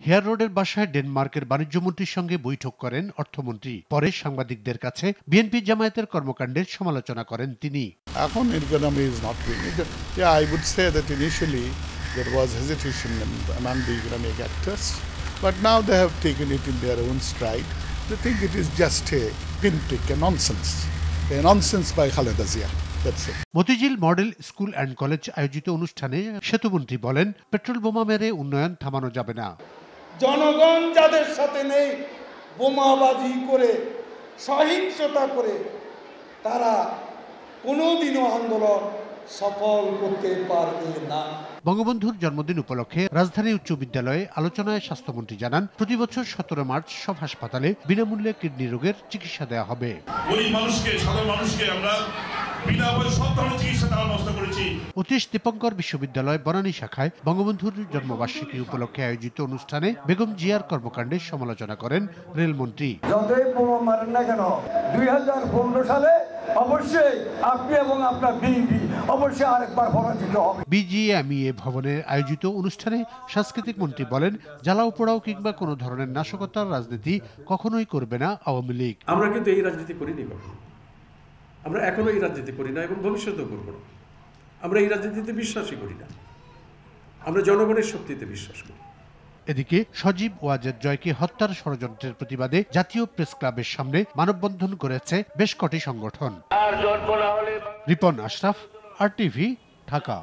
Hair রোডের বাসায় ডেনমার্কের বাণিজ্যমন্ত্রীর সঙ্গে বৈঠক করেন অর্থমন্ত্রী। পরে সাংবাদিকদের কাছে বিএনপি জামায়াতের কর্মকাণ্ডের সমালোচনা করেন তিনি। এখন economy is not doing it. Yeah, I would say that initially there was hesitation among the economic actors, but now they have taken it in their own stride. They think it is just a pinprick, a nonsense by Khaleda Zia. That's it. Motijheel model school and college আয়োজিত অনুষ্ঠানে সেতুমন্ত্রী বলেন, petrol বোমা মেরে উন্নয়ন থামানো যাবে না। জনগণ যাদের সাথে নেই, বোমাবাজি করে সহিংসতা করে তারা কোনোদিনও আন্দোলন সফল করতে পারবে না। বঙ্গবন্ধুর জন্মদিন উপলক্ষে রাজধানী উচ্চ বিদ্যালয়ে আলোচনায় স্বাস্থ্যমন্ত্রী জানান, প্রতি বছর 17 মার্চ সব হাসপাতালে বিনামূল্যে কিডনি রোগের চিকিৎসা দেওয়া হবে। ওই মানুষকে, সাধারণ মানুষকে আমরা বিনামূল্যে সব ধরনের চিকিৎসা দেওয়ার ব্যবস্থা করেছি। অতীশ দীপঙ্কর বিশ্ববিদ্যালয় বনানী শাখায় বঙ্গবন্ধুর জন্মবার্ষিকী উপলক্ষে আয়োজিত অনুষ্ঠানে বেগম জিয়ার কর্মকাণ্ডের সমালোচনা করেন রেলমন্ত্রী। যতই বোমা মারেন না কেন, 2015 সালে অবশ্যই আপনি এবং আপনার বিএনপি অবশ্যই আরেকবার পরাজিত হবে। বিজিএমইএ ভবনে আয়োজিত অনুষ্ঠানে সাংস্কৃতিক মন্ত্রী বলেন, জ্বালাও পোড়াও কিংবা কোনো ধরনের নাশকতার রাজনীতি কখনোই করবে না আওয়ামী লীগ। আমরা কিন্তু এই রাজনীতি করিনি কখনো, আমরা এখনো এই রাজনীতি করি না এবং ভবিষ্যতেও করব না। আমরা এই রাজনীতিতে বিশ্বাসই করি না, আমরা জনগণের শক্তিতে বিশ্বাস করি। এদিকে সজীব ওয়াজেদ জয়কে হত্যার ষড়যন্ত্রের প্রতিবাদে জাতীয় প্রেস ক্লাবের সামনে মানববন্ধন করেছে বেশ কটি সংগঠন। রিপন আশরাফ, RTV, ঢাকা।